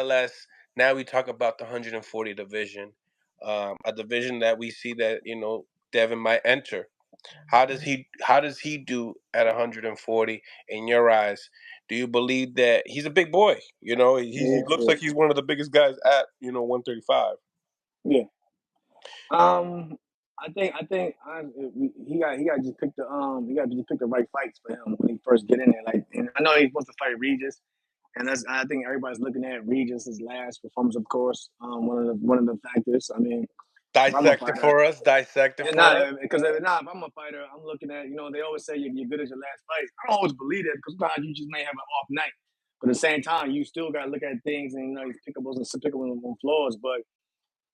nonetheless, now we talk about the 140 division, a division that we see that Devin might enter. How does he do at 140 in your eyes? Do you believe that he's a big boy? He looks like he's one of the biggest guys at 135. Yeah. He got to just pick the right fights for him when he first get in there. Like, and I know he's supposed to fight Regis, and I think everybody's looking at Regis's last performance, of course. One of the factors. I mean, if I'm a Dissect it fighter, for us. Dissect it and for us. because if I'm a fighter, I'm looking at they always say you're good as your last fight. I don't always believe that because sometimes you just may have an off night, but at the same time, you still got to look at things and you pick up on flaws, but.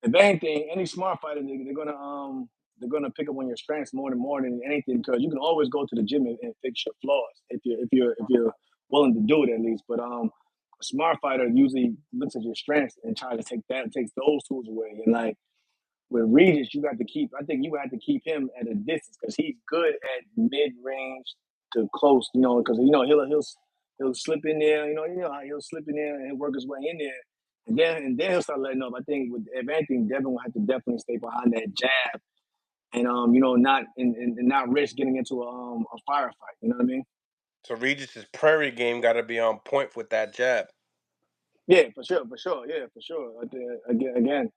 If anything, any smart fighter they're gonna pick up on your strengths more than anything because you can always go to the gym and fix your flaws if you're willing to do it at least. But a smart fighter usually looks at your strengths and tries to takes those tools away. And like with Regis, I think you have to keep him at a distance because he's good at mid range to close. Because he'll slip in there. How he'll slip in there and work his way in there. And then he'll start letting up. I think if anything, Devin will have to definitely stay behind that jab, and not risk getting into a firefight. You know what I mean? So Regis's prairie game got to be on point with that jab. Yeah, for sure. Yeah, for sure. Again,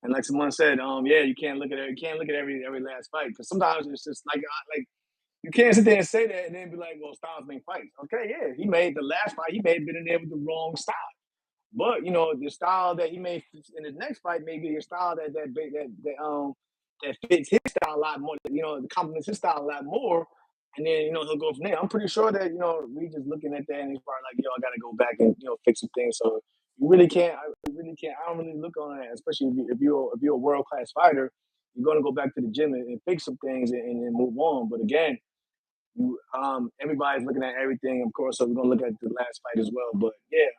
and like someone said, you can't look at every last fight because sometimes it's just like you can't sit there and say that and then be like, well, Styles make fights. Okay, yeah, he made the last fight. He may have been in there with the wrong style. But the style that he made in his next fight may be a style that fits his style a lot more. That complements his style a lot more, and then he'll go from there. I'm pretty sure that Regis looking at that and he's probably like, I got to go back and fix some things. So you really can't. I really can't. I don't really look on that, especially if you're a world class fighter. You're gonna go back to the gym and fix some things and then move on. But again, everybody's looking at everything, of course. So we're gonna look at the last fight as well. But yeah.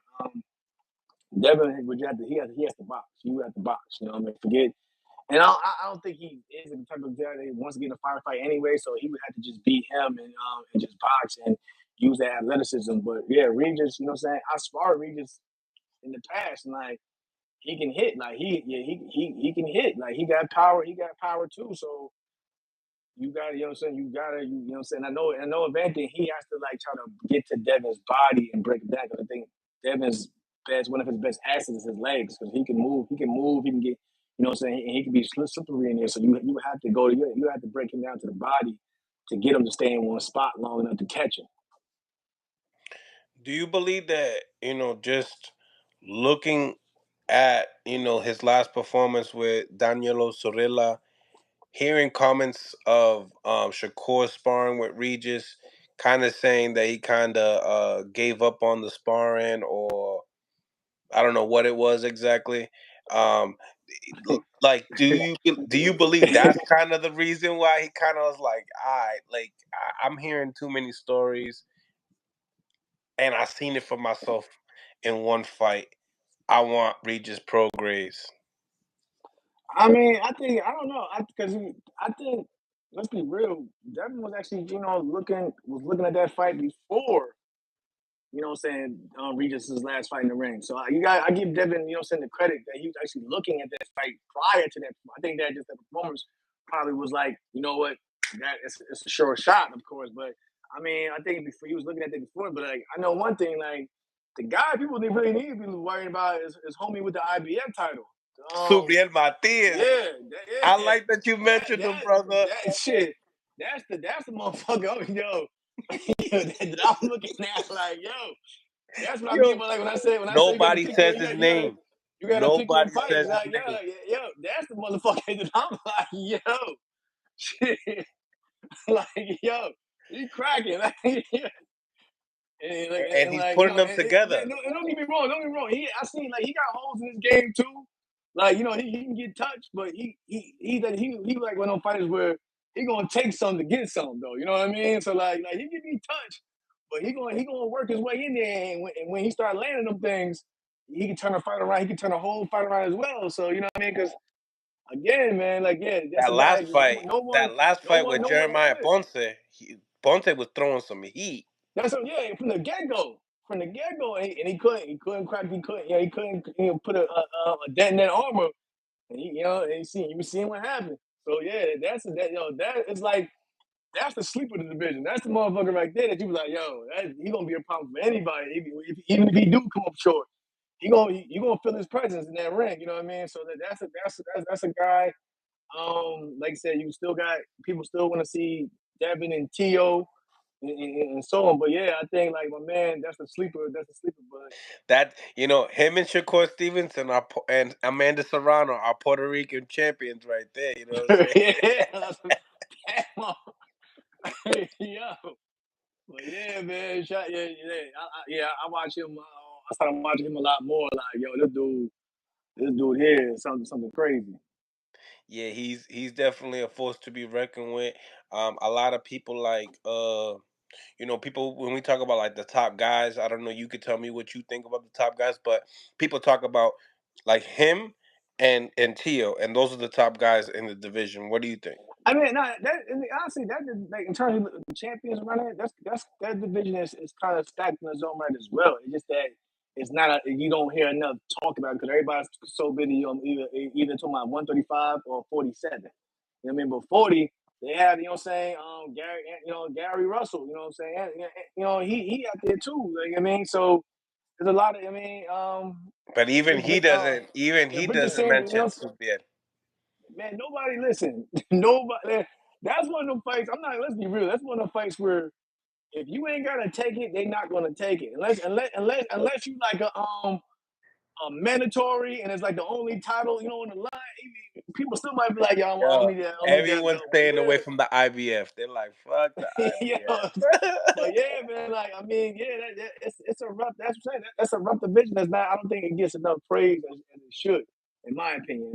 Devin, would you have to? He has to box. You have to box. Forget. And I don't think he is the type of guy that wants to get in a firefight anyway. So he would have to just beat him and just box and use that athleticism. But yeah, Regis, you know what I'm saying? I sparred Regis in the past, and like he can hit. Like he can hit. Like he got power. He got power too. So you got you know what I'm saying. You know what I'm saying. I know. If anything, he has to like try to get to Devin's body and break it down. Because I think Devin's one of his best assets is his legs because he can move. He can get. You know what I'm saying. And he can be slippery in there. So you have to you have to break him down to the body to get him to stay in one spot long enough to catch him. Do you believe that just looking at his last performance with Danilo Sorella, hearing comments of Shakur sparring with Regis, kind of saying that he kind of gave up on the sparring, or I don't know what it was exactly. Like, do you believe that's kind of the reason why he kind of was like, I'm hearing too many stories, and I seen it for myself in one fight. I want Regis Prograis. I mean, I don't know. I think let's be real. Devin was actually looking at that fight before. You know what I'm saying? Regis's last fight in the ring. So I give Devin, the credit that he was actually looking at that fight prior to that. I think that just the performance probably was like, you know what, it's a sure shot, of course. But I mean, I think before he was looking at that before. But like, I know one thing, like the guy people they really need to be worrying about is homie with the IBF title. Subriel Matias. Yeah, I like that you mentioned him, brother. That shit. That's the motherfucker. Yo, that I'm looking at like, yo, that's what I mean. But like when I say nobody says his name. You gotta pick your Nobody fight. says Like, his name. yo, that's the motherfucker that I'm like, yo, shit, like, yo, he cracking, like, yeah. And he's putting them together. Don't get me wrong. I seen like he got holes in his game too. Like he can get touched, but he like one of those fighters where he gonna take something to get something though. You know what I mean? So like he can be touched, but he gonna work his way in there. And when he start landing them things, he can turn a fight around. He can turn a whole fight around as well. So you know what I mean? Because again, man, like that's that last fight. That last fight with Jeremiah Ponce. Ponce was throwing some heat. That's from the get go. from the get go, and he couldn't crack, he couldn't put a dent in that armor, and and you was seeing what happened. So yeah, that is like that's the sleeper of the division. That's the motherfucker right there that you was like, yo, he gonna be a problem for anybody, even if he do come up short. You gonna feel his presence in that ring. You know what I mean? So that's a guy. Like I said, you still got people still want to see Devin and Tio and so on. But yeah, I think like my man, that's the sleeper. That's the sleeper. But That him and Shakur Stevenson and Amanda Serrano are Puerto Rican champions right there. You know what I'm saying? yeah, yeah. But yeah, man, yeah. I watch him. I started watching him a lot more. Like, yo, this dude here is something crazy. Yeah, he's definitely a force to be reckoned with. A lot of people people when we talk about like the top guys, I don't know, you could tell me what you think about the top guys, but people talk about like him and Tio, and those are the top guys in the division. What do you think? I mean, no, honestly, like in terms of the champions running it, that division is kind of stacked in its own right as well. It's just that it's not you don't hear enough talk about it because everybody's so busy on either talking about 135 or 47. You know what I mean? But 40, they have what I'm saying, Gary Russell. You know what I'm saying? He out there too. Like, I mean, so there's a lot of But even he doesn't Bridget Sanders. mention Subriel. Man, nobody listen. Nobody. That's one of them fights. I'm not. Let's be real. That's one of the fights where if you ain't gotta take it, they not gonna take it unless you like a mandatory and it's like the only title on the line. People still might be like, yo, I don't Yo, need that. I don't need that everyone's belt. staying away from the IBF. They're like, fuck the Yeah, IBF. but yeah, man. Like I mean, yeah, it's a rough. That's what I'm saying. That's a rough division. That's not. I don't think it gets enough praise as it should, in my opinion.